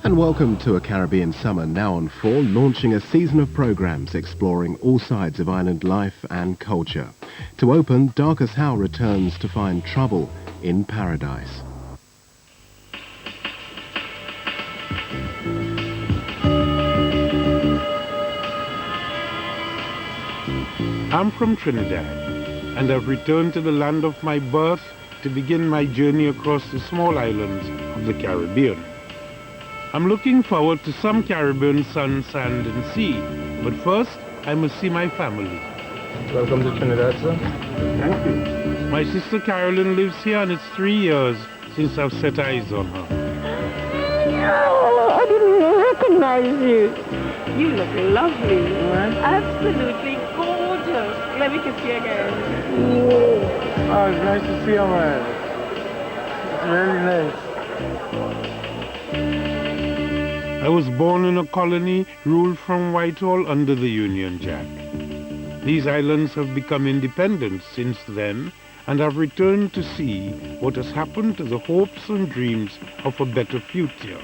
And welcome to A Caribbean Summer, now on 4, launching a season of programmes exploring all sides of island life and culture. To open, Darcus Howe returns to find trouble in paradise. I'm from Trinidad, and I've returned to the land of my birth to begin my journey across the small islands of the Caribbean. I'm looking forward to some Caribbean sun, sand and sea, but first I must see my family. Welcome to Trinidad, sir. Thank you. My sister Carolyn lives here, and it's 3 years since I've set eyes on her. Oh, I didn't recognize you. You look lovely. Absolutely gorgeous. Let me kiss you again. Oh, it's nice to see you, man. It's really nice. I was born in a colony ruled from Whitehall under the Union Jack. These islands have become independent since then, and I've returned to see what has happened to the hopes and dreams of a better future.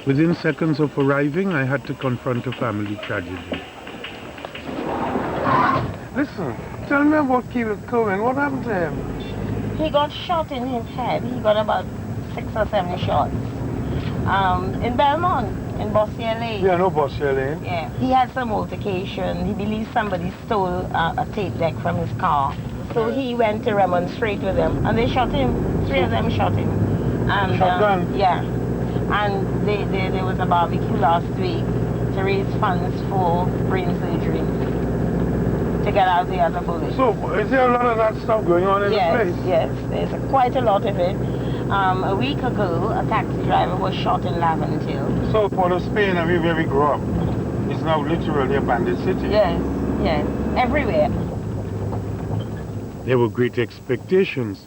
Within seconds of arriving, I had to confront a family tragedy. Listen, tell me about Keith Cohen. What happened to him? He got shot in his head. He got about 6 or 7 shots. In Belmont, in Bossier Lane. Yeah, no Bossier Lane. Yeah. He had some altercation. He believes somebody stole a tape deck from his car. So he went to remonstrate with them, and they shot him. 3 of them shot him. And, Shotgun? Yeah. And there was a barbecue last week to raise funds for brain surgery to get out the other bullets. So, is there a lot of that stuff going on in the place? Yes, there's quite a lot of it. A week ago, a taxi driver was shot in Laventille. So, Port of Spain, where we grew up, is now literally a bandit city. Yes, everywhere. There were great expectations.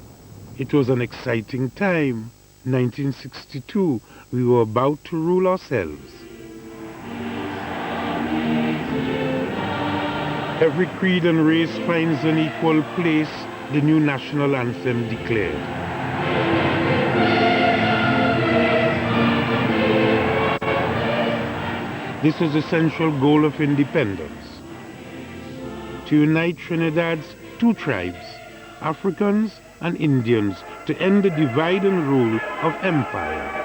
It was an exciting time. 1962, we were about to rule ourselves. Every creed and race finds an equal place, the new national anthem declared. This was the central goal of independence: to unite Trinidad's 2 tribes, Africans and Indians, to end the divide and rule of empire.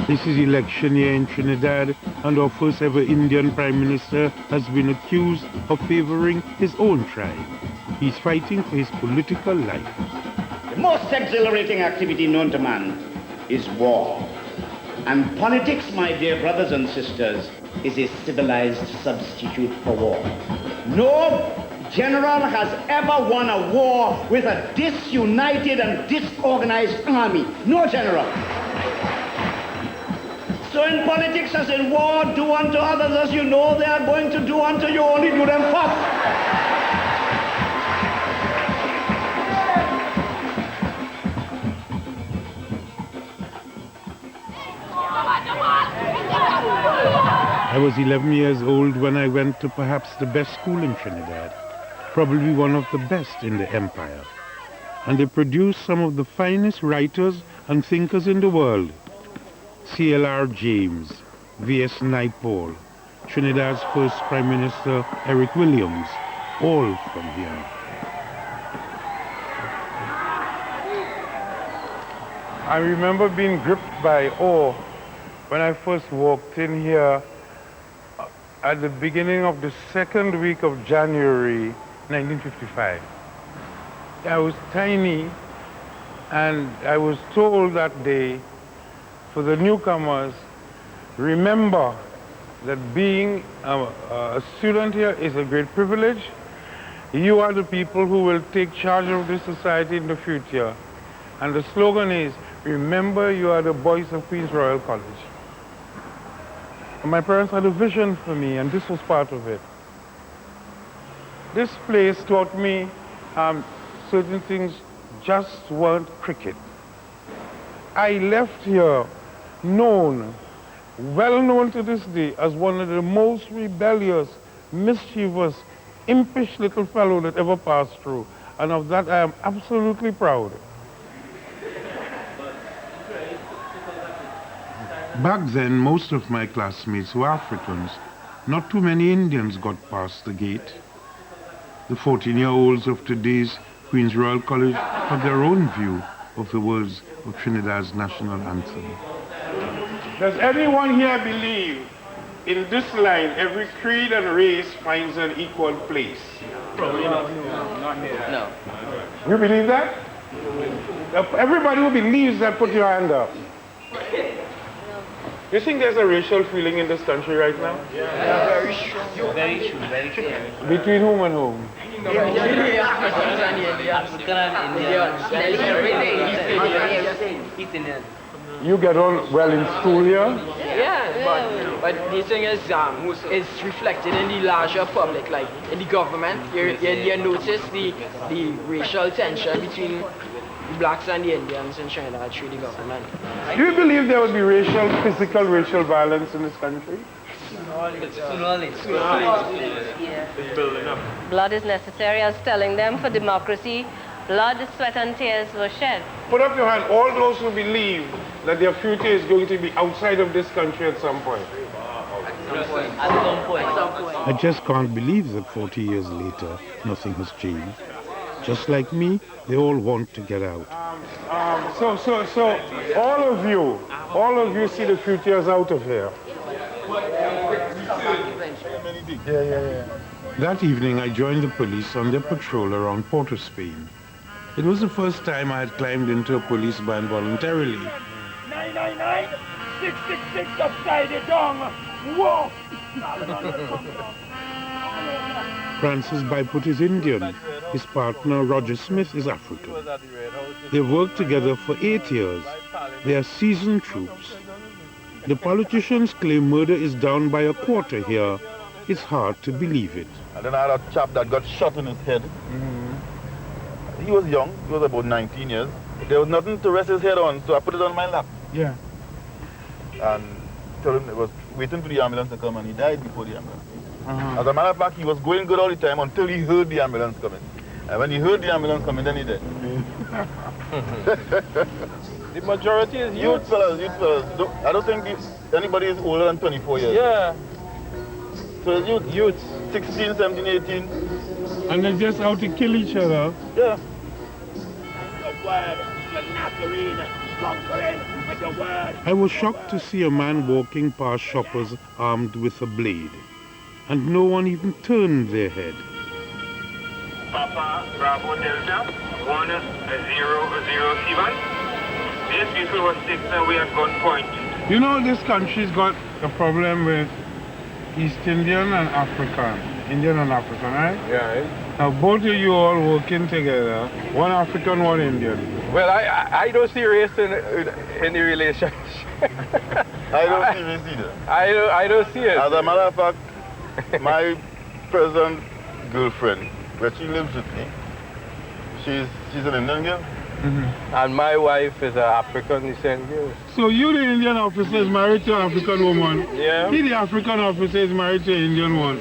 This is election year in Trinidad, and our first ever Indian Prime Minister has been accused of favoring his own tribe. He's fighting for his political life. The most exhilarating activity known to man is war. And politics, my dear brothers and sisters, is a civilized substitute for war. No general has ever won a war with a disunited and disorganized army. No general. So in politics as in war, do unto others as you know they are going to do unto you, only do them first. I was 11 years old when I went to perhaps the best school in Trinidad, probably one of the best in the empire. And they produced some of the finest writers and thinkers in the world. C.L.R. James, V.S. Naipaul, Trinidad's first Prime Minister Eric Williams, all from here. I remember being gripped by awe when I first walked in here at the beginning of the 2nd week of January 1955. I was tiny, and I was told that day, for the newcomers, remember that being a student here is a great privilege. You are the people who will take charge of this society in the future. And the slogan is, remember you are the boys of Queen's Royal College. And my parents had a vision for me, and this was part of it. This place taught me certain things just weren't cricket. I left here well known to this day as one of the most rebellious mischievous, impish little fellow that ever passed through. And of that I am absolutely proud. Back then, most of my classmates were Africans. Not too many Indians got past the gate. The 14-year-olds of today's Queen's Royal College have their own view of the words of Trinidad's national anthem. Does anyone here believe in this line, every creed and race finds an equal place? Probably not. Not here. No. You believe that? Everybody who believes that, put your hand up. You think there's a racial feeling in this country right now? Yeah, very strong. Very true, very true. Between whom and whom? East Indian. You get on well in school here? Yeah, but the thing is, it's reflected in the larger public, like in the government. You notice the racial tension between the blacks and the Indians in Trinidad through the government. Do you believe there will be physical racial violence in this country? Blood is necessary. I was telling them for democracy, blood, sweat and tears were shed. Put up your hand, all those who believe that their future is going to be outside of this country at some point. At some point. I just can't believe that 40 years later, nothing has changed. Just like me, they all want to get out. So all of you see the future as out of here. Yeah. That evening, I joined the police on their patrol around Port of Spain. It was the first time I had climbed into a police van voluntarily. 999, 666 upside it down. Whoa! Francis Byput is Indian. His partner, Roger Smith, is African. They've worked together for 8 years. They are seasoned troops. The politicians claim murder is down by a quarter here. It's hard to believe it. And then I had a chap that got shot in his head. He was young, he was about 19 years. There was nothing to rest his head on, so I put it on my lap. Yeah. And told him it was waiting for the ambulance to come, and he died before the ambulance. As a matter of fact, he was going good all the time until he heard the ambulance coming. And when he heard the ambulance coming, then he died. The majority is Youth fellas. I don't think anybody is older than 24 years. Yeah. So it's youth, 16, 17, 18. And they're just out to kill each other. Yeah. I was shocked to see a man walking past shoppers armed with a blade. And no one even turned their head. Papa Bravo Delta 1007. These people were 6 and we at gunpoint. You know, this country's got a problem with East Indian and African. Indian and African, right? Yeah. Now both of you all working together, one African, one Indian. Well, I don't see race in the relationship. I don't see this either. I don't see it. As a matter of fact, my present girlfriend, where she lives with me, she's an Indian girl. And my wife is an African descent girl. So you, the Indian officer, is married to an African woman. Yeah. He, the African officer, is married to an Indian one.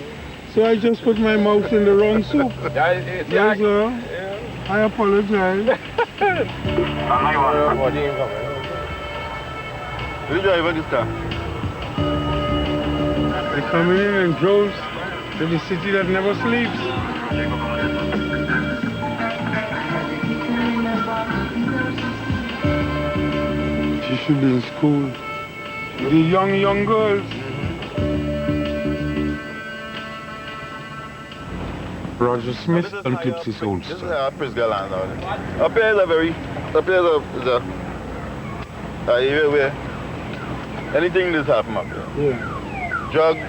So I just put my mouth in the wrong soup. Yes, sir. Yeah. I apologize. Who's driving this car? They're coming in droves to the city that never sleeps. She should be in school. The young girls. Roger Smith unclips his This is holster. how Prisca lands out. Up here is a area where anything does happen up here. Yeah. Drugs,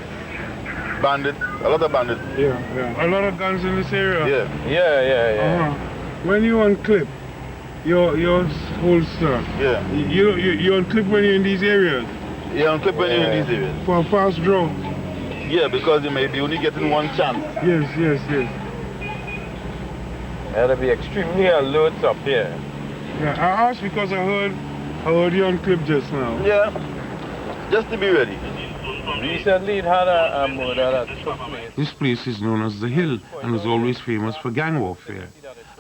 bandits, a lot of bandits. Yeah. A lot of guns in this area. Yeah. When you unclip your holster, Yeah. you unclip when you're in these areas You unclip when you're in these areas. for a fast draw. Yeah, because you may be only getting one chance. Yes. That'll be extremely alert up here. Yeah, I asked because I heard you unclip just now. Yeah. Just to be ready. Recently it had a murder that took place. This place is known as The Hill and was always famous for gang warfare.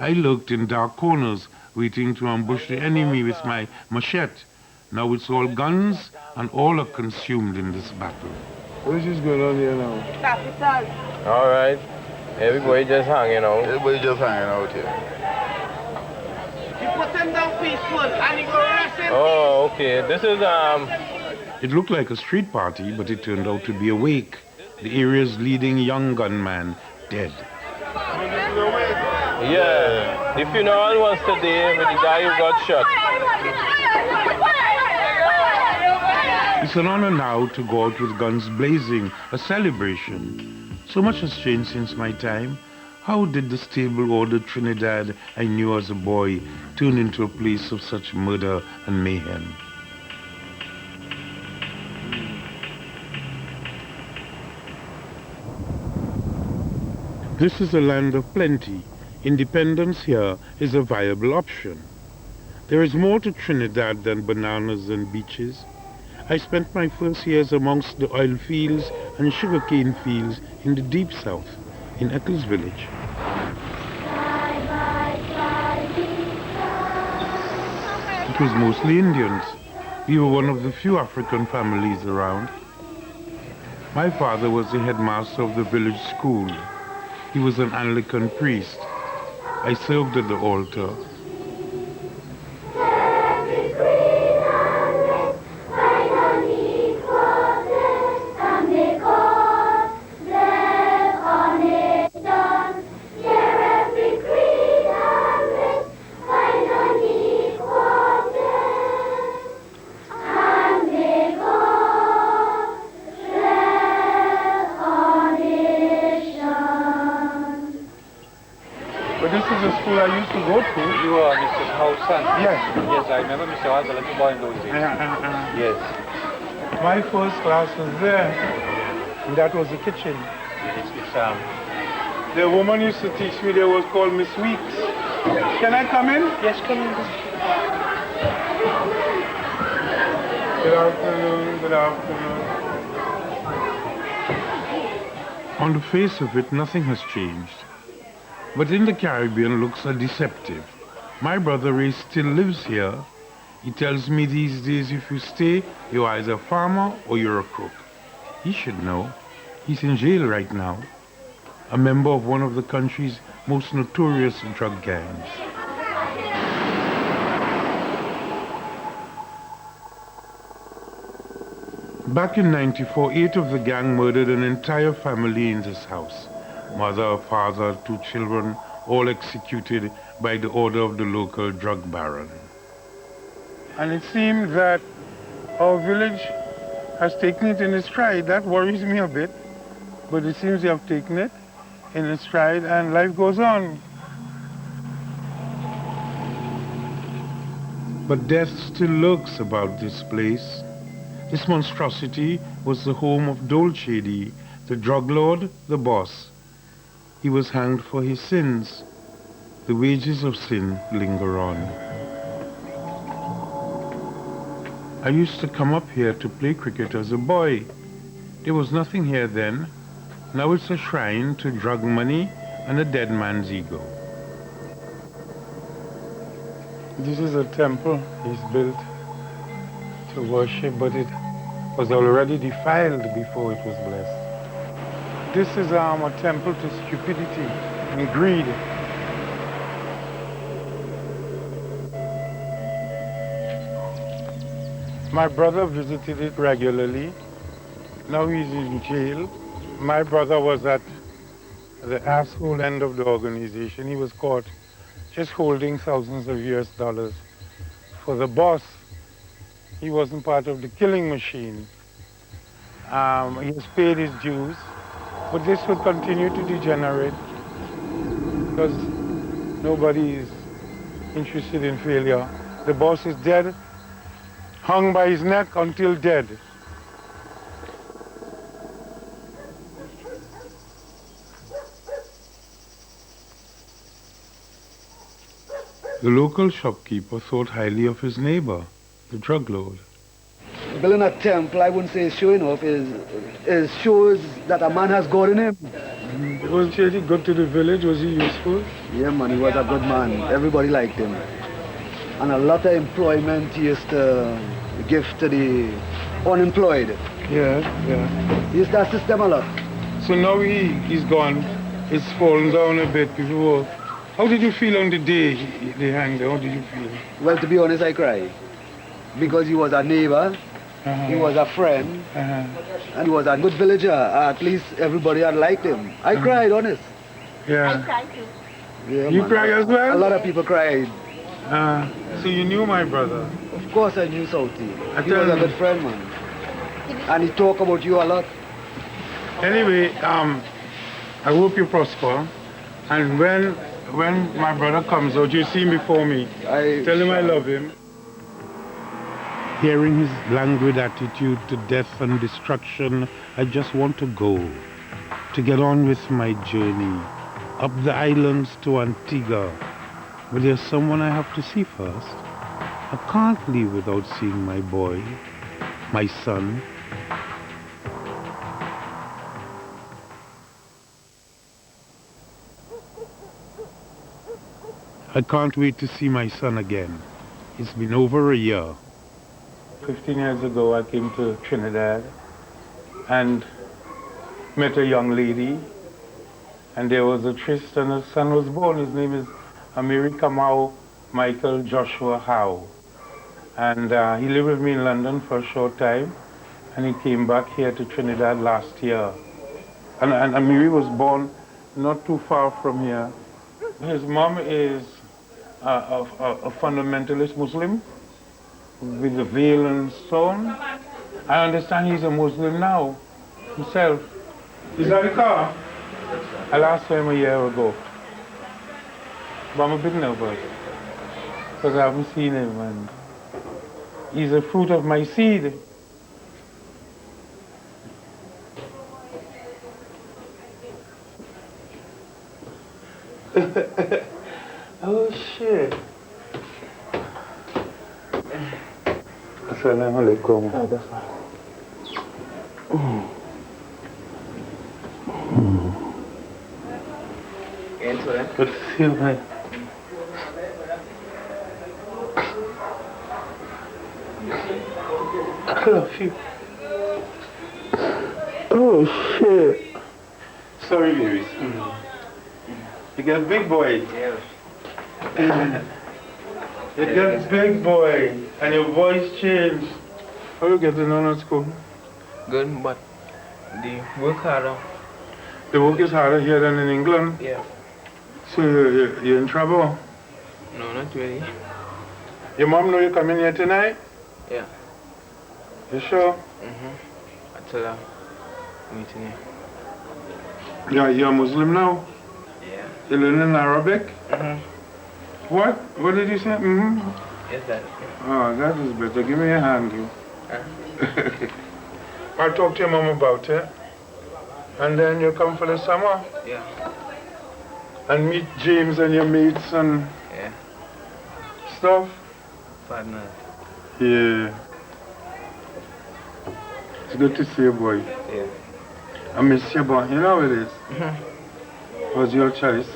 I lurked in dark corners, waiting to ambush the enemy with my machete. Now it's all guns, and all are consumed in this battle. What is going on here now? Capital. All right. Everybody just hanging out. Everybody just hanging out here. You put them down peaceful and you go rest in Oh, okay. This is It looked like a street party, but it turned out to be a wake. The area's leading young gunman dead. yeah. The funeral was today with the guy who got shot. It's an honor now to go out with guns blazing, a celebration. So much has changed since my time. How did the stable ordered Trinidad I knew as a boy turn into a place of such murder and mayhem? This is a land of plenty. Independence here is a viable option. There is more to Trinidad than bananas and beaches. I spent my first years amongst the oil fields and sugarcane fields in the deep south, in Eccles village. It was mostly Indians. We were one of the few African families around. My father was the headmaster of the village school. He was an Anglican priest. I served at the altar. But this is the school I used to go to. You are Mr. Howe's son? Yes. Yes, I remember Mr. Howe was a little boy in those days. Yes. My first class was there, and that was the kitchen. The woman used to teach me there was called Miss Weeks. Can I come in? Yes, come in. Good afternoon, good afternoon. On the face of it, nothing has changed. But in the Caribbean, looks are deceptive. My brother Ray still lives here. He tells me these days if you stay, you're either a farmer or you're a crook. He should know. He's in jail right now. A member of one of the country's most notorious drug gangs. Back in '94, 8 of the gang murdered an entire family in this house. Mother, father, 2 children, all executed by the order of the local drug baron. And it seems that our village has taken it in its stride. That worries me a bit, but it seems they have taken it in its stride and life goes on. But death still lurks about this place. This monstrosity was the home of Dolce, the drug lord, the boss. He was hanged for his sins. The wages of sin linger on. I used to come up here to play cricket as a boy. There was nothing here then. Now it's a shrine to drug money and a dead man's ego. This is a temple he's built to worship, but it was already defiled before it was blessed. This is a temple to stupidity and greed. My brother visited it regularly. Now he's in jail. My brother was at the asshole end of the organization. He was caught just holding thousands of US dollars for the boss. He wasn't part of the killing machine. He has paid his dues. But this will continue to degenerate because nobody is interested in failure. The boss is dead, hung by his neck until dead. The local shopkeeper thought highly of his neighbor, the drug lord. building a temple, I wouldn't say is showing off, is shows that a man has God in him. Was he good to the village? Was he useful? Yeah, man, he was a good man. Everybody liked him. And a lot of employment he used to give to the unemployed. Yeah. He used to assist them a lot. So now he's gone. It's fallen down a bit before. How did you feel on the day they hanged him? How did you feel? Well, to be honest, I cried. Because he was a neighbor, he was a friend, and he was a good villager. At least everybody had liked him. I cried, honest. Yeah. I cried too. Yeah, You man. cried as well? A lot of people cried. So you knew my brother? Of course I knew Southie. He tell was a you. good friend, man. And he talked about you a lot. Anyway, I hope you prosper. And when my brother comes out, you see him before me. Tell him I love him. Hearing his languid attitude to death and destruction, I just want to go, to get on with my journey, up the islands to Antigua. But there's someone I have to see first. I can't leave without seeing my boy, my son. I can't wait to see my son again. It's been over a year. 15 years ago, I came to Trinidad and met a young lady, and there was a tryst, and a son was born. His name is Amiri Kamau Michael Joshua Howe. And he lived with me in London for a short time, and he came back here to Trinidad last year. And Amiri was born not too far from here. His mom is a fundamentalist Muslim with a veil and so on. I understand he's a Muslim now himself. Is that the car? I last saw him a year ago. But I'm a bit nervous because I haven't seen him, and he's a fruit of my seed. Oh shit. Assalamu alaikum. That's fine. Good to see you, man. I love you. Oh shit. Sorry, babies. You got big boy. Yeah. You got big boy, and your voice changed. How you getting on at school? Good, but the work harder. The work is harder here than in England? Yeah. So you're in trouble? No, not really. Your mom know you're coming here tonight? Yeah. You sure? I tell her meeting here. Yeah, you're a Muslim now? Yeah. You're learning Arabic? What? What did you say? Yes, that. Oh, that is better. Give me a hand, you. I'll talk to your mom about it. And then you come for the summer? Yeah. And meet James and your mates and stuff? Partners. Yeah. It's good to see you, boy. Yeah. I miss you, but you know how it is. It was your choice.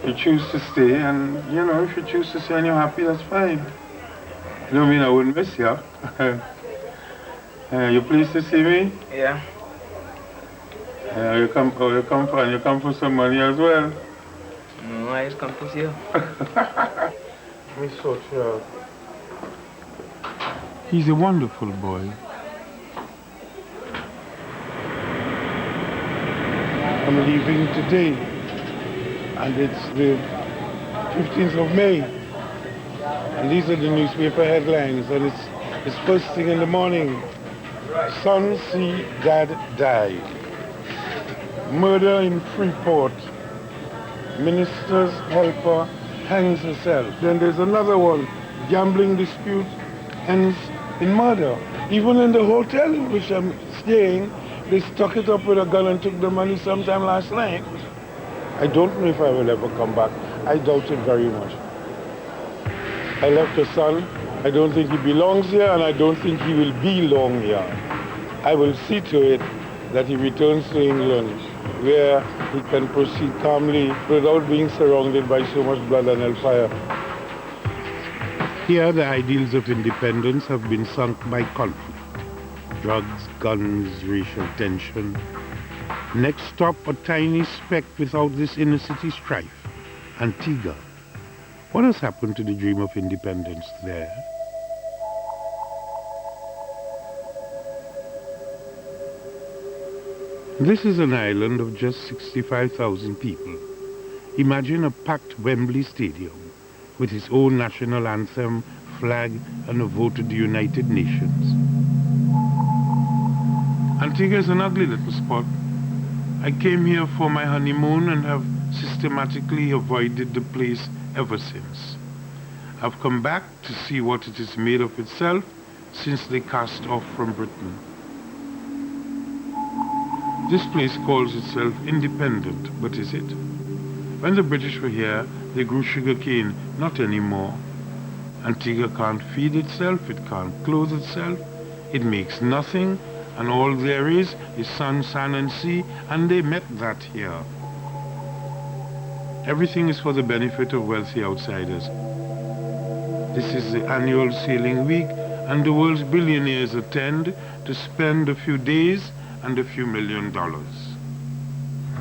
You choose to stay, and you know, if you choose to stay and you're happy, that's fine. You don't mean I wouldn't miss you. You pleased to see me? Yeah. You come for some money as well. No, I just come to see you. Me so sure. He's a wonderful boy. I'm leaving today, and it's the 15th of May. And these are the newspaper headlines, and it's first thing in the morning. Son see dad die. Murder in Freeport. Minister's helper hangs herself. Then there's another one. Gambling dispute ends in murder. Even in the hotel in which I'm staying, they stuck it up with a gun and took the money sometime last night. I don't know if I will ever come back. I doubt it very much. I left a son I don't think he belongs here, and I don't think he will be long here. I will see to it that he returns to England, where he can proceed calmly without being surrounded by so much blood and hellfire. Here, the ideals of independence have been sunk by conflict. Drugs, guns, racial tension. Next stop, a tiny speck without this inner-city strife, Antigua. What has happened to the dream of independence there? This is an island of just 65,000 people. Imagine a packed Wembley Stadium with its own national anthem, flag, and a vote to the United Nations. Antigua is an ugly little spot. I came here for my honeymoon and have systematically avoided the place ever since. I've come back to see what it is made of itself since they cast off from Britain. This place calls itself independent, but is it? When the British were here, they grew sugarcane, not anymore. Antigua can't feed itself, it can't clothe itself, it makes nothing, and all there is sun, sand, and sea, and they met that here. Everything is for the benefit of wealthy outsiders. This is the annual sailing week, and the world's billionaires attend to spend a few days and a few $1 million.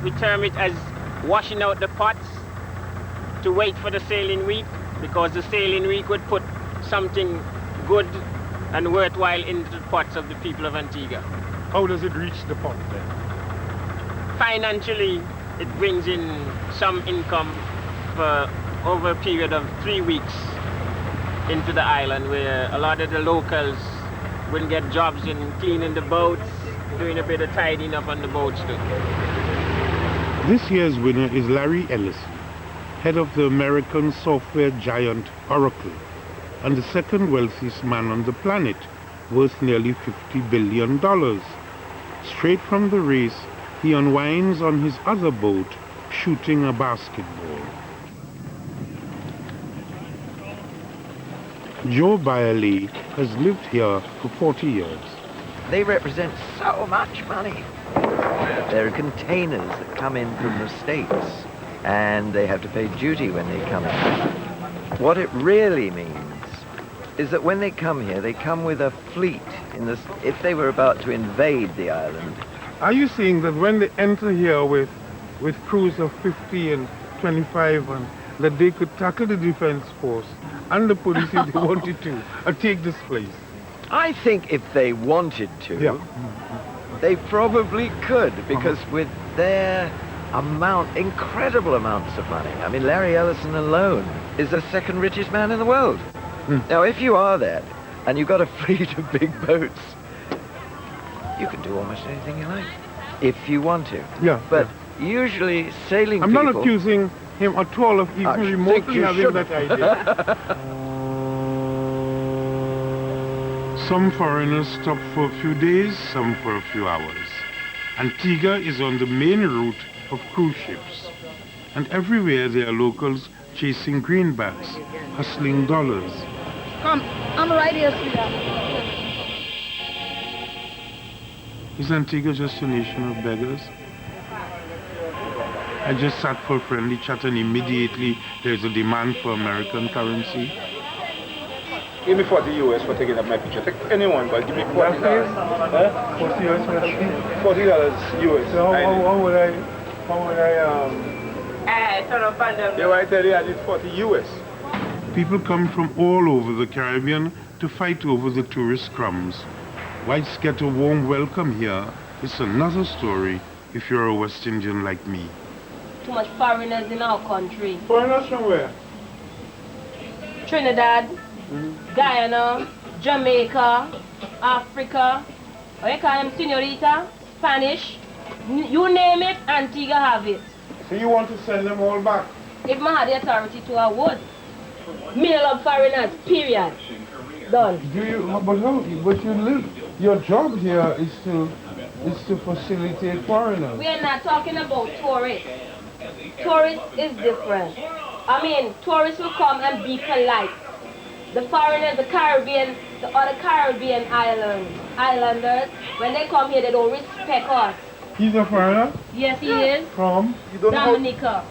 We term it as washing out the pots to wait for the sailing week, because the sailing week would put something good and worthwhile into the pots of the people of Antigua. How does it reach the pot then? Financially, it brings in some income for over a period of 3 weeks into the island, where a lot of the locals will get jobs in cleaning the boats, doing a bit of tidying up on the boats too. This year's winner is Larry Ellison, head of the American software giant Oracle, and the second wealthiest man on the planet, worth nearly $50 billion. Straight from the race, he unwinds on his other boat, shooting a basketball. Joe Byerly has lived here for 40 years. They represent so much money. There are containers that come in from the States, and they have to pay duty when they come in. What it really means is that when they come here, they come with a fleet. If they were about to invade the island. Are you saying that when they enter here with crews of 50 and 25, and that they could tackle the defense force and the police if they wanted to, or take this place? I think if they wanted to, they probably could, because with their incredible amounts of money. I mean, Larry Ellison alone is the second richest man in the world. Now, if you are that, and you've got a fleet of big boats, you can do almost anything you like, if you want to. Yeah. But usually sailing I'm people... not accusing him at all of even remotely having that idea. Some foreigners stop for a few days, some for a few hours. Antigua is on the main route of cruise ships. And everywhere there are locals chasing greenbacks, hustling dollars. Come, I'm right here, sweetheart. Is Antigua just a nation of beggars? I just sat for a friendly chat, and immediately there's a demand for American currency. Give me 40 US for taking up my picture. Take anyone, but give me $40. Huh? 40 US for that? $40 US. So how would I Yeah, I tell you, I need 40 US. People come from all over the Caribbean to fight over the tourist crumbs. Whites get a warm welcome here. It's another story if you're a West Indian like me. Too much foreigners in our country. Foreigners from where? Trinidad, Guyana, Jamaica, Africa, what you call them, Senorita, Spanish, you name it, Antigua have it. So you want to send them all back? If I had the authority to, I would. Me love foreigners, period. Done. Do you? But how? But you live. Your job here is to facilitate foreigners. We are not talking about tourists. Tourists is different. I mean, tourists will come and be polite. the foreigners, the Caribbean, the other Caribbean islanders, when they come here, they don't respect us. He's a foreigner? Yes, he is. From? Dominica.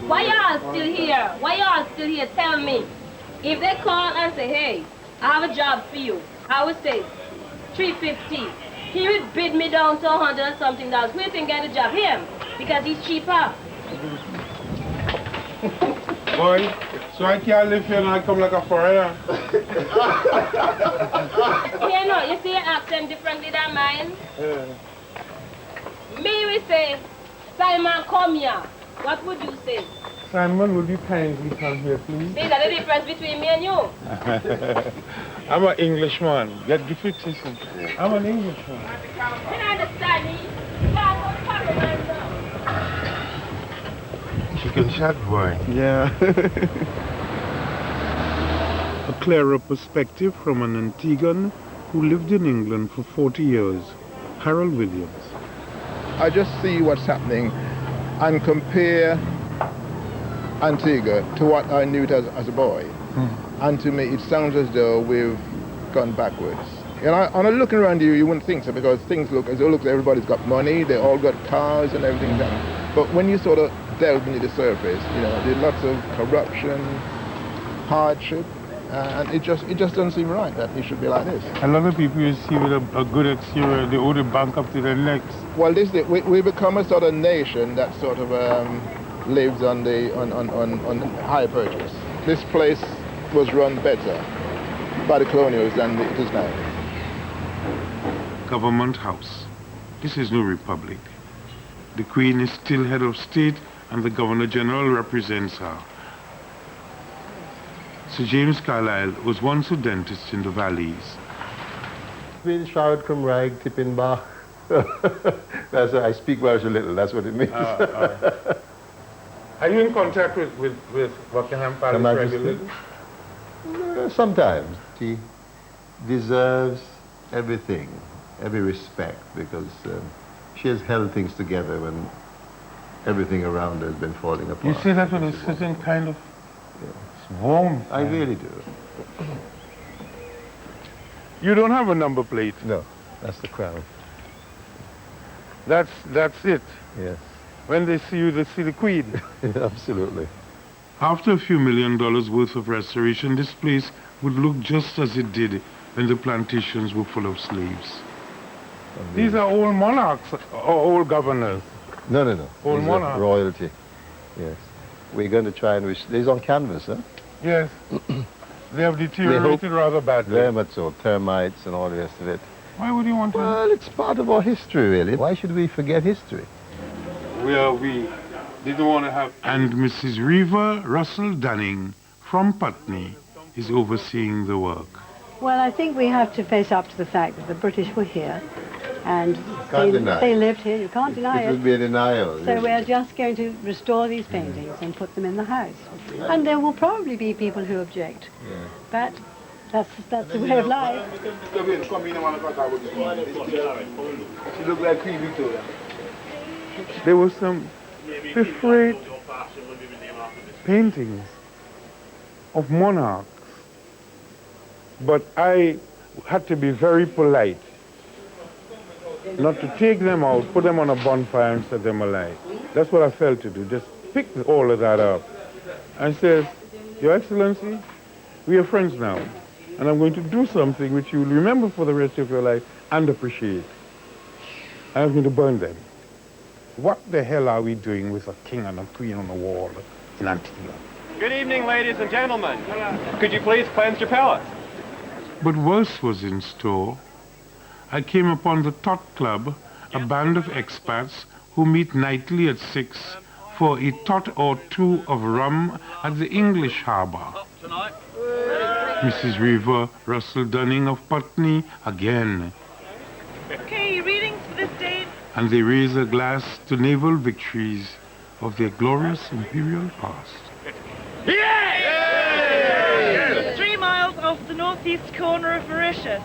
Why y'all still here? Why y'all still here? Tell me. If they call and say, hey, I have a job for you, I would say $350. He would bid me down to $100 and something. Who do you think get the job? Him. Because he's cheaper. Boy, so I can't live here and I come like a foreigner. Here, no, you see your accent differently than mine? Me, we say, Simon, come here. What would you say? Simon, would you kindly come here, please? See, that's the difference between me and you. I'm an Englishman. Get the fixation. I'm an Englishman. Can I understand me? Chicken shot, boy. Yeah. A clearer perspective from an Antiguan who lived in England for 40 years, Harold Williams. I just see what's happening and compare Antigua to what I knew it as a boy. And to me, it sounds as though we've gone backwards. And on looking around you wouldn't think so, because things look as though everybody's got money, they all got cars and everything. But when you sort of delve beneath the surface, you know, there's lots of corruption, hardship, and it just doesn't seem right that it should be like this. A lot of people you see with a good exterior, they owe the bank up to their necks. Well, we become a sort of nation that sort of lives on high purchase. This place was run better by the colonials than it is now. Government House. This is no republic. The Queen is still head of state and the Governor General represents her. Sir James Carlyle was once a dentist in the valleys. Been showered from rag, tipping Bach. That's I speak Welsh a little, that's what it means. Are you in contact with Buckingham Palace regularly? Sometimes. She deserves everything, every respect, because she has held things together when everything around her has been falling apart. You see that with a certain kind of warmth. I really do. You don't have a number plate? No, that's the crown. That's it? Yes. When they see you, they see the Queen? Absolutely. After a few $1 million worth of restoration, this place would look just as it did when the plantations were full of slaves. These are old monarchs or old governors? No. Old monarchs. Royalty. Yes. We're going to try and these on canvas, huh? Yes. They have deteriorated rather badly. Very much so. Termites and all the rest of it. Why would you want to? Well, it's part of our history, really. Why should we forget history? We didn't want to have... And Mrs. Reva Russell Dunning from Putney is overseeing the work. Well, I think we have to face up to the fact that the British were here and they lived here. You can't deny it. It would be a denial. So we're just going to restore these paintings and put them in the house. And there will probably be people who object. But that's the way of life. She looked like Queen Victoria. There were some fifth-rate paintings of monarchs, but I had to be very polite not to take them out, put them on a bonfire and set them alight. That's what I felt to do, just pick all of that up. I said, Your Excellency, we are friends now, and I'm going to do something which you will remember for the rest of your life and appreciate. I'm going to burn them. What the hell are we doing with a king and a queen on the wall in Antigua? Good evening, ladies and gentlemen. Could you please cleanse your palates? But worse was in store. I came upon the Tot Club, a band of expats who meet nightly at 6 for a tot or two of rum at the English harbour. Mrs. Reva Russell Dunning of Putney again. Okay, readings for this date. And they raise a glass to naval victories of their glorious imperial past. Yay! 3 miles off the northeast corner of Mauritius.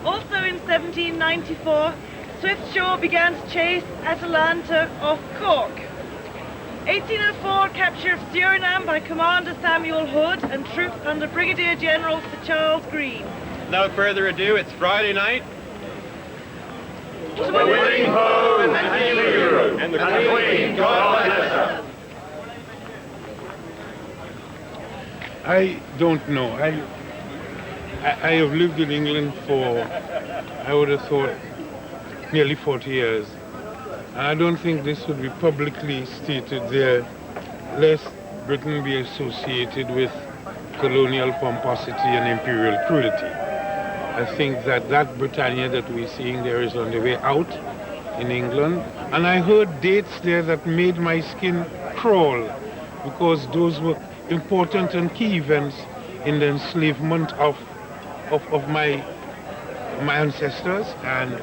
Also in 1794, Swiftsure began to chase Atalanta off Cork. 1804, capture of Suriname by Commander Samuel Hood and troops under Brigadier General Sir Charles Green. Without further ado, it's Friday night. To the winning ho and the and the Queen, God bless her. I don't know. I have lived in England for, I would have thought, nearly 40 years. I don't think this would be publicly stated there, lest Britain be associated with colonial pomposity and imperial cruelty. I think that Britannia that we're seeing there is on the way out in England. And I heard dates there that made my skin crawl, because those were important and key events in the enslavement of my ancestors, and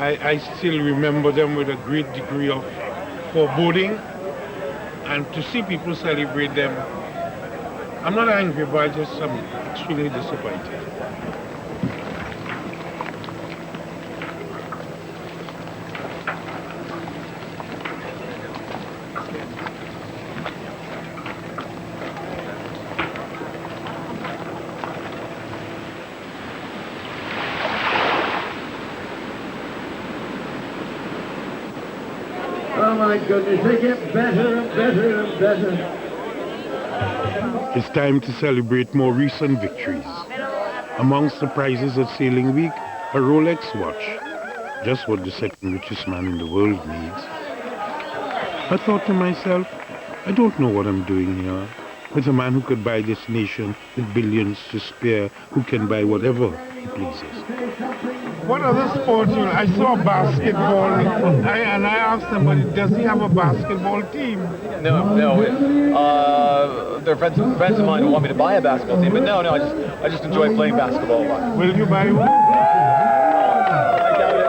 I still remember them with a great degree of foreboding, and to see people celebrate them, I'm not angry, but I'm extremely disappointed. Oh my goodness, they get better and better and better. It's time to celebrate more recent victories. Amongst the prizes at Sailing Week, a Rolex watch. Just what the second richest man in the world needs. I thought to myself, I don't know what I'm doing here. With a man who could buy this nation with billions to spare, who can buy whatever he pleases. What other sports? I saw basketball, and I asked somebody, does he have a basketball team? No. There are friends of mine who want me to buy a basketball team, but no, I just enjoy playing basketball a lot. Will you buy one? I doubt it.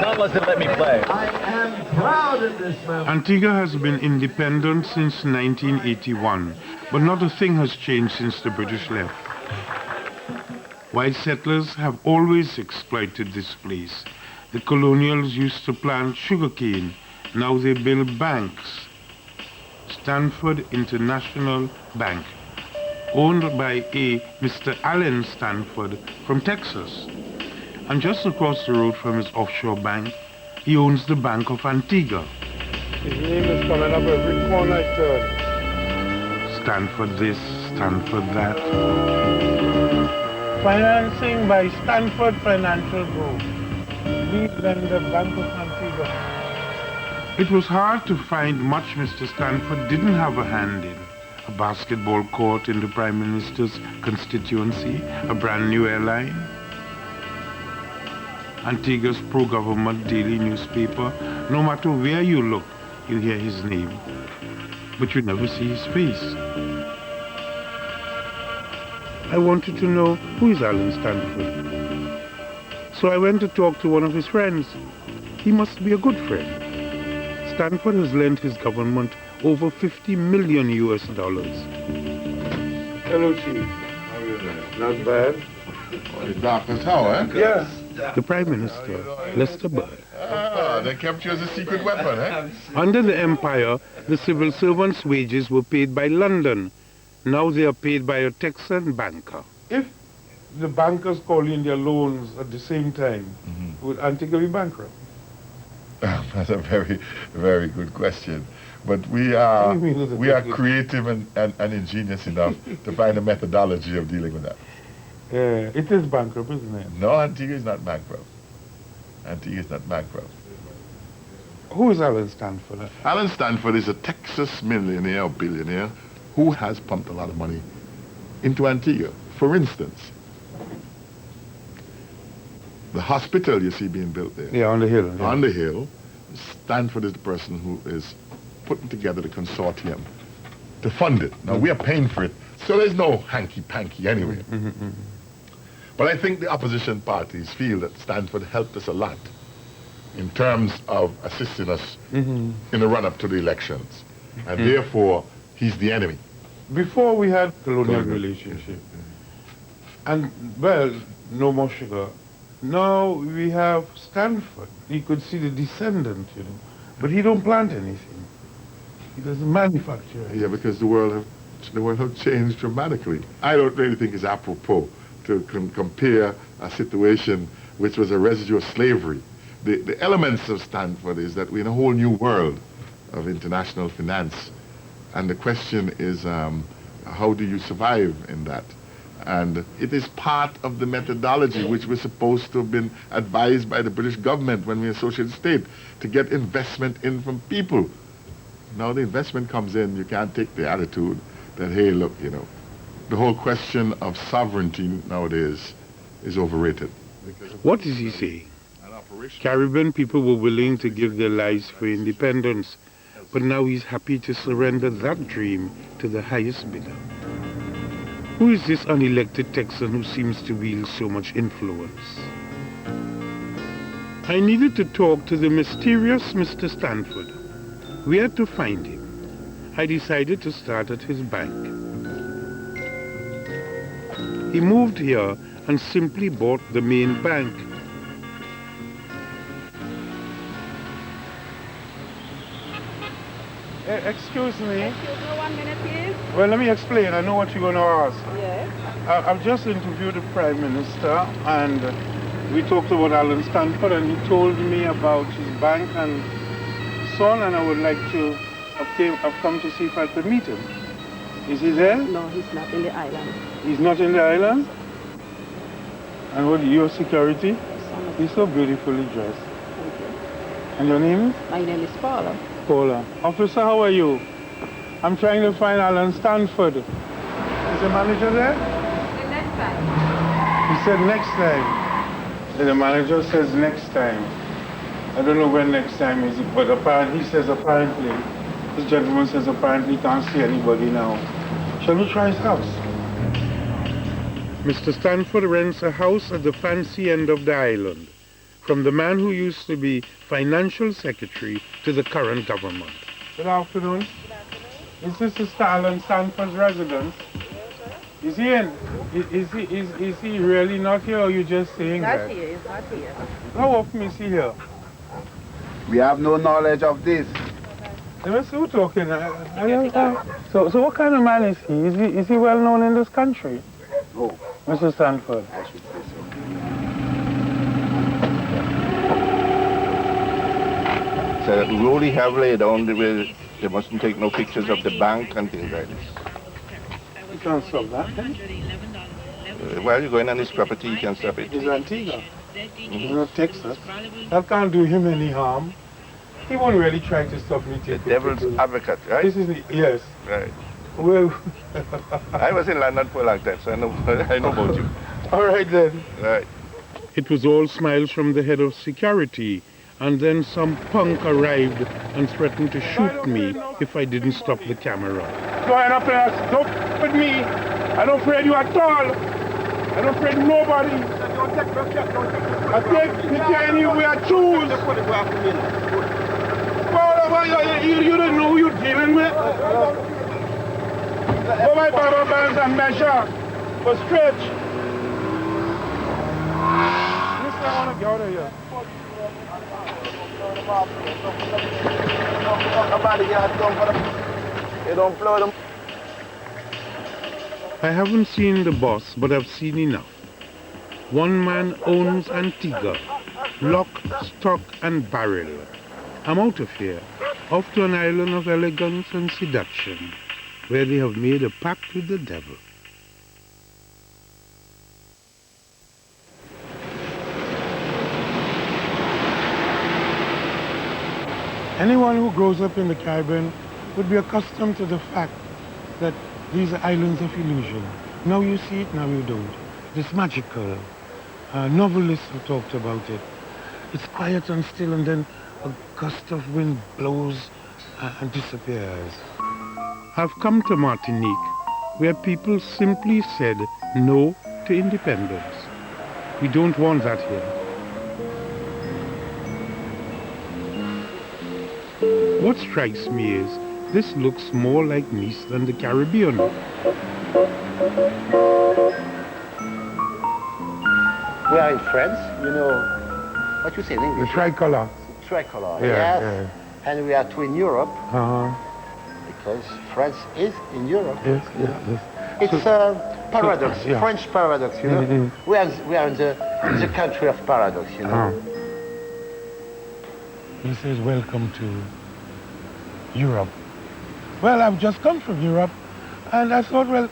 Not unless they let me play. I am proud of this moment. Antigua has been independent since 1981, but not a thing has changed since the British left. White settlers have always exploited this place. The colonials used to plant sugarcane. Now they build banks. Stanford International Bank, owned by a Mr. Allen Stanford from Texas. And just across the road from his offshore bank, he owns the Bank of Antigua. His name is coming up every corner I turn. Stanford this, Stanford that. Financing by Stanford Financial Group. Lead lender, Bank of Antigua. It was hard to find much Mr. Stanford didn't have a hand in. A basketball court in the Prime Minister's constituency, a brand new airline, Antigua's pro-government daily newspaper. No matter where you look, you hear his name, but you never see his face. I wanted to know, who is Allen Stanford? So I went to talk to one of his friends. He must be a good friend. Stanford has lent his government over $50 million US. Hello, Chief. How are you doing? Not bad. It's Darcus Howe, eh? Yeah. The Prime Minister, Lester Bird. Ah, they kept you as a secret weapon, eh? Under the Empire, the civil servants' wages were paid by London. Now they are paid by a Texan banker. If the bankers call in their loans at the same time, would Antigua be bankrupt? That's a very, very good question. But we are creative and ingenious enough to find a methodology of dealing with that. It is bankrupt, isn't it? No, Antigua is not bankrupt. Antigua is not bankrupt. Who is Allen Stanford? Allen Stanford is a Texas millionaire or billionaire who has pumped a lot of money into Antigua. For instance, the hospital you see being built there. Yeah, on the hill. Yeah. On the hill, Stanford is the person who is putting together the consortium to fund it. Now, we are paying for it, so there's no hanky-panky anyway. But I think the opposition parties feel that Stanford helped us a lot in terms of assisting us in the run-up to the elections. And therefore, he's the enemy. Before we had colonial relationship. And, well, no more sugar. Now we have Stanford. You could see the descendant, But he don't plant anything. He doesn't manufacture. Yeah, because the world have changed dramatically. I don't really think it's apropos to compare a situation which was a residue of slavery. The elements of Stanford is that we're in a whole new world of international finance. And the question is, how do you survive in that? And it is part of the methodology which was supposed to have been advised by the British government when we were a socialist state, to get investment in from people. Now the investment comes in, you can't take the attitude that, hey, look, you know, the whole question of sovereignty nowadays is overrated. What is he saying? Caribbean people were willing to give their lives for independence, but now he's happy to surrender that dream to the highest bidder. Who is this unelected Texan who seems to wield so much influence? I needed to talk to the mysterious Mr. Stanford. Where to find him? I decided to start at his bank. He moved here and simply bought the main bank. Excuse me. Excuse me 1 minute, please. Well, let me explain. I know what you're going to ask. Yes. I've just interviewed the Prime Minister, and we talked about Alan Stanford, and he told me about his bank and so on, and I would like to, I've come to see if I could meet him. Is he there? No, he's not in the island. He's not in the island? And what, your security? He's so beautifully dressed. Thank you. And your name is? My name is Paula. Paula. Officer, how are you? I'm trying to find Alan Stanford. Is the manager there? Next time. He said next time. The manager says next time. I don't know when next time is, but apparently, he says apparently, this gentleman says apparently can't see anybody now. Shall we try his house? Mr. Stanford rents a house at the fancy end of the island, from the man who used to be financial secretary to the current government. Good afternoon. Good afternoon. Is this Mr. Alan Stanford's residence? Is he in? Is he really not here, or are you just saying that? Not here, he's not here. How often is he here? We have no knowledge of this. Let me see who talking. So what kind of man is he? Is he well known in this country? No. Mr. Stanford. I should say so. So the rule he have laid down, they mustn't take no pictures of the bank and things like this. You can't stop that, then? While you're going on his property, you can stop it. He's Antigua. He's not Texas. That can't do him any harm. He won't really try to stop me taking The devil's pictures. advocate, right? This is yes. Right. Well, I was in London for a long time, so I know about you. All right then. Right. It was all smiles from the head of security, and then some punk arrived and threatened to shoot me if I didn't stop the camera. No, I'm not afraid. Don't with me. I don't afraid you at all. I don't afraid nobody. I take picture anywhere I choose. You don't know who you're dealing with. Go by barrel bands and measure for stretch. Listen, I want to get out of here. I haven't seen the boss, but I've seen enough. One man owns Antigua, lock, stock and barrel. I'm out of here, off to an island of elegance and seduction, where they have made a pact with the devil. Anyone who grows up in the Caribbean would be accustomed to the fact that these are islands of illusion. Now you see it, now you don't. It's magical. Novelists have talked about it. It's quiet and still, and then a gust of wind blows and disappears. I've come to Martinique, where people simply said no to independence. We don't want that here. What strikes me is this looks more like Nice than the Caribbean. We are in France, you know, what you say in English? The tricolor. Tricolor, Yeah, yes. yeah. and we are two in Europe, Uh-huh. because France is in Europe. Yes, yes, yes. It's a paradox, yeah. French paradox, you know. Mhm. We are in the country of paradox, you know. He says, welcome to Europe. Well, I've just come from Europe, and I thought, well,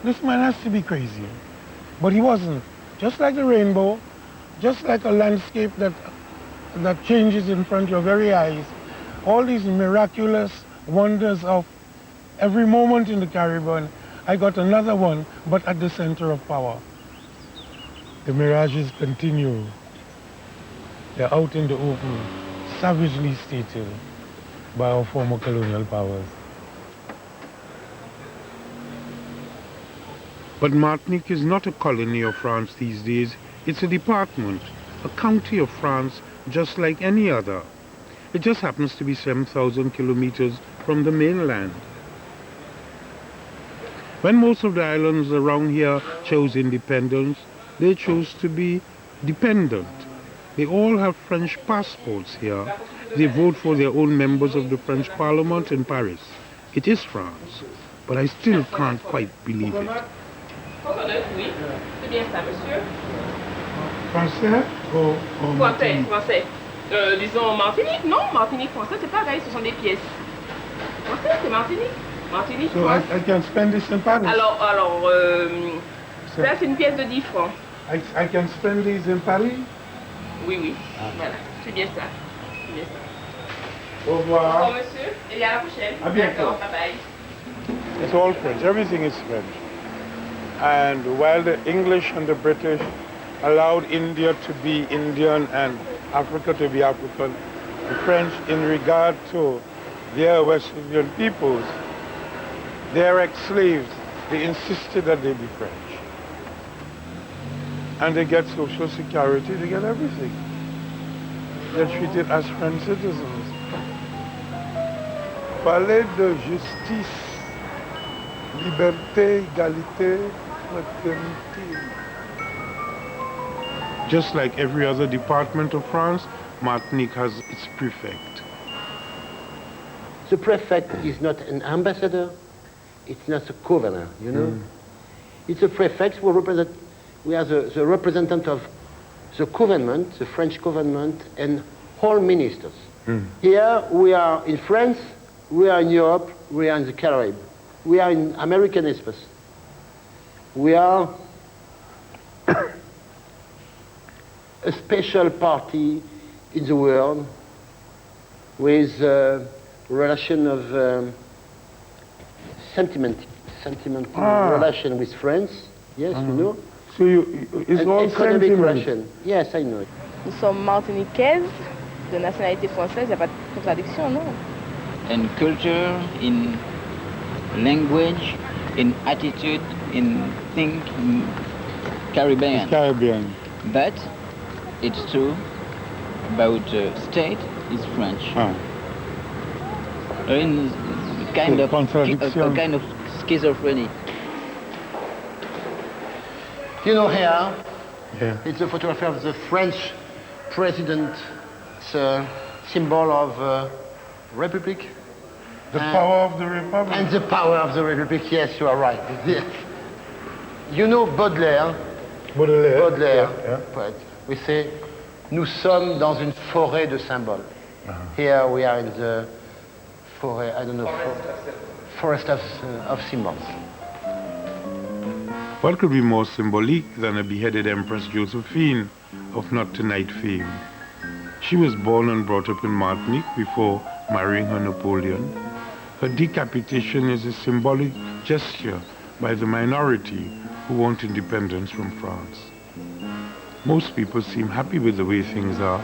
this man has to be crazy. But he wasn't. Just like the rainbow, just like a landscape that changes in front of your very eyes, all these miraculous wonders of every moment in the Caribbean, I got another one, but at the center of power. The mirages continue. They're out in the open, savagely stated by our former colonial powers. But Martinique is not a colony of France these days. It's a department, a county of France, just like any other. It just happens to be 7,000 kilometers from the mainland. When most of the islands around here chose independence, they chose to be dependent. They all have French passports here. They vote for their own members of the French Parliament in Paris. It is France, but I still can't quite believe it. Oui, c'est bien ça, monsieur. Français ou Français, français. Disons Martinique, non, Martinique, français, c'est pareil, ce sont des pièces. Français, c'est Martinique. Martinique, So France. I can spend this in Paris? Alors, ça c'est une pièce de 10 francs. I can spend these in Paris? Oui, oui, voilà, c'est bien ça. C'est bien ça. Au revoir. Au revoir, monsieur, et à la prochaine. À bientôt. D'accord, bye bye. It's all French. Everything is French. And while the English and the British allowed India to be Indian and Africa to be African, the French, in regard to their West Indian peoples, their ex-slaves, they insisted that they be French. And they get social security, they get everything. They're treated as French citizens. Palais de justice, liberté, égalité, fraternité. Just like every other department of France, Martinique has its prefect. The prefect is not an ambassador, it's not a governor, you know. It's a prefect who represent, we are the representative of the government, the French government, and all ministers. Here we are in France, we are in Europe, we are in the Caribbean, we are in American space. We are a special party in the world with a relation of sentimental relation with France. Yes, you know. So it's all economic sentiment. relation. Yes, I know it. Nous sommes martiniquaises, de nationalité française, il n'y a pas de contradiction, non? In culture, in language, in attitude, in think, Caribbean. It's Caribbean. But it's true about state is French. In kind of a kind of schizophrenia. You know here, it's a photography of the French president. It's a symbol of Republic. The power of the Republic. And the power of the Republic, yes, you are right. You know Baudelaire. Baudelaire. Poète. We say, nous sommes dans une forêt de symboles. Here we are in the forest, I don't know, forest of symbols. What could be more symbolic than a beheaded Empress Josephine of not tonight fame? She was born and brought up in Martinique before marrying her Napoleon. Her decapitation is a symbolic gesture by the minority who want independence from France. Most people seem happy with the way things are.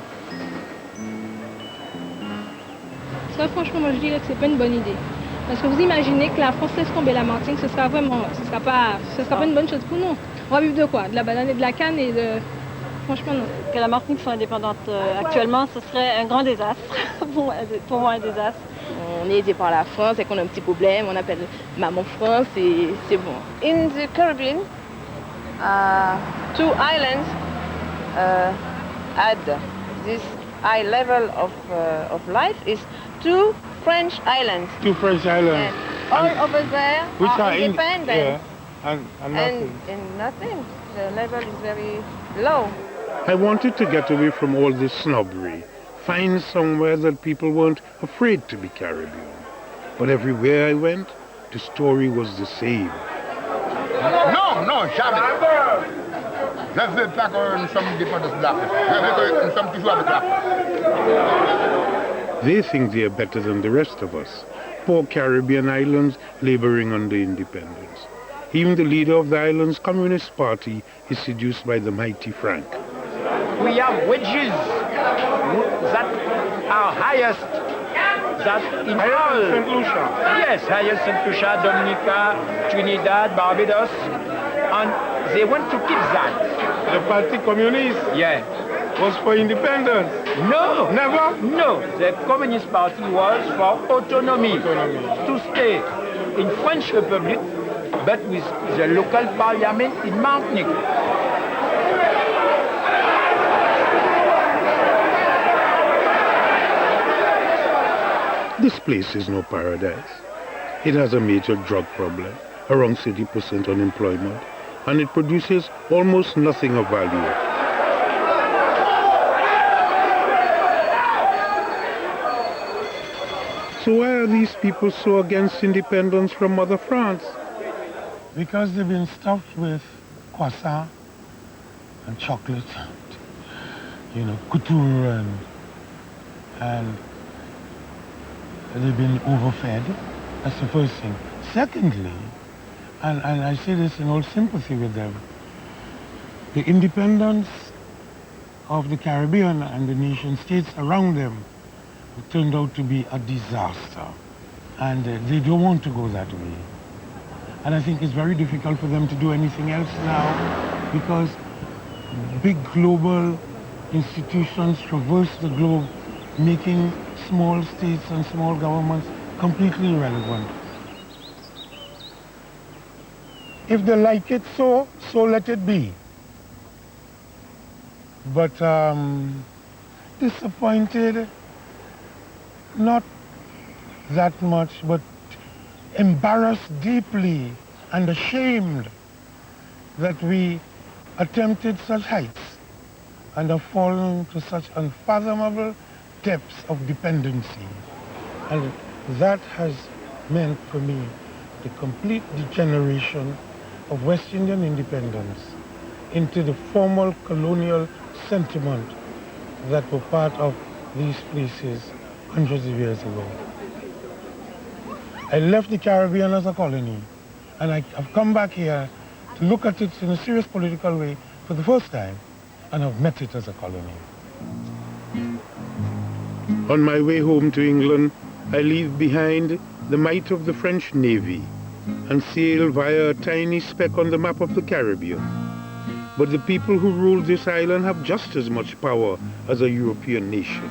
Ça, franchement, moi je dirais que c'est pas une bonne idée. Parce que vous imaginez que la France laisse tomber la Martinique, ce sera pas une bonne chose pour nous. On va vivre de quoi? De la banane et de la canne et de... Franchement, non. Que la Martinique soit indépendante actuellement, ce serait un grand désastre. Pour moi, un désastre. On est aidé par la France et qu'on a un petit problème, on appelle Maman France et c'est bon. In the Caribbean, 2 islands had this high level of life is 2 French islands. 2 French islands. All over there which are independent. And nothing. And nothing. The level is very low. I wanted to get away from all this snobbery, find somewhere that people weren't afraid to be Caribbean. But everywhere I went, the story was the same. No, jamais. Je veux pas qu'on somme dépendance de l'Afrique. Je veux qu'on somme toujours avec l'Afrique. They think they are better than the rest of us, poor Caribbean islands laboring under independence. Even the leader of the island's Communist Party is seduced by the mighty franc. We have wages that are highest in all. St. Lucia. Yes, highest St. Lucia, Dominica, Trinidad, Barbados, and they want to keep that. The Parti Communiste? Yeah. Was for independence? No. Never? No. The Communist Party was for autonomy. To stay in French Republic, but with the local parliament in Martinique. This place is no paradise. It has a major drug problem, around 30% unemployment, and it produces almost nothing of value. So why are these people so against independence from Mother France? Because they've been stuffed with croissant and chocolate and, couture and they've been overfed. That's the first thing. Secondly, and I say this in all sympathy with them, the independence of the Caribbean and the nation states around them turned out to be a disaster. And they don't want to go that way. And I think it's very difficult for them to do anything else now because big global institutions traverse the globe, making small states and small governments completely irrelevant. If they like it so let it be. But disappointed, not that much, but embarrassed deeply and ashamed that we attempted such heights and have fallen to such unfathomable depths of dependency. And that has meant for me the complete degeneration of West Indian independence into the formal colonial sentiment that were part of these places hundreds of years ago. I left the Caribbean as a colony, and I've come back here to look at it in a serious political way for the first time, and I've met it as a colony. On my way home to England, I leave behind the might of the French Navy and sail via a tiny speck on the map of the Caribbean. But the people who rule this island have just as much power as a European nation.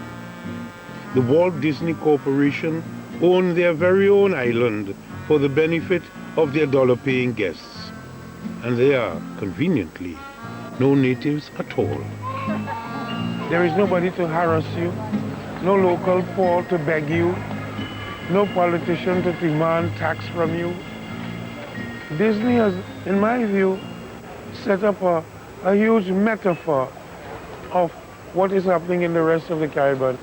The Walt Disney Corporation own their very own island for the benefit of their dollar-paying guests. And they are, conveniently, no natives at all. There is nobody to harass you, no local poor to beg you, no politician to demand tax from you. Disney has, in my view, set up a huge metaphor of what is happening in the rest of the Caribbean.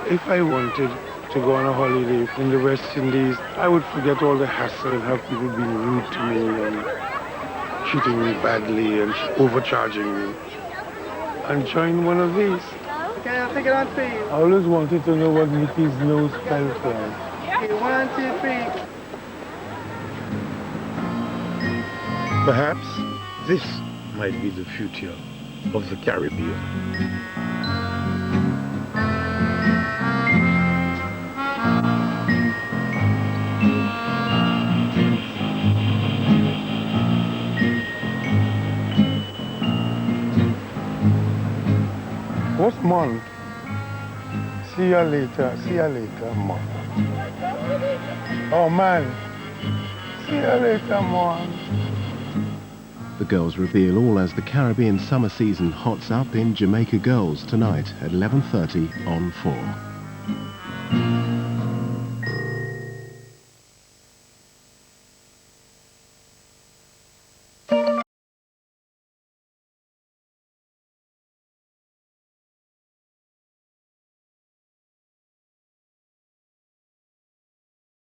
If I wanted to go on a holiday in the West Indies, I would forget all the hassle and have people being rude to me and treating me badly and overcharging me, and join one of these. Okay, I'll take it on for you. I always wanted to know what Mickey's nose felt like. Okay, 1, 2, 3. Perhaps this might be the future of the Caribbean. What's month? See you later, month. Oh man, see you later, month. The girls reveal all as the Caribbean summer season hots up in Jamaica Girls tonight at 11:30 on 4.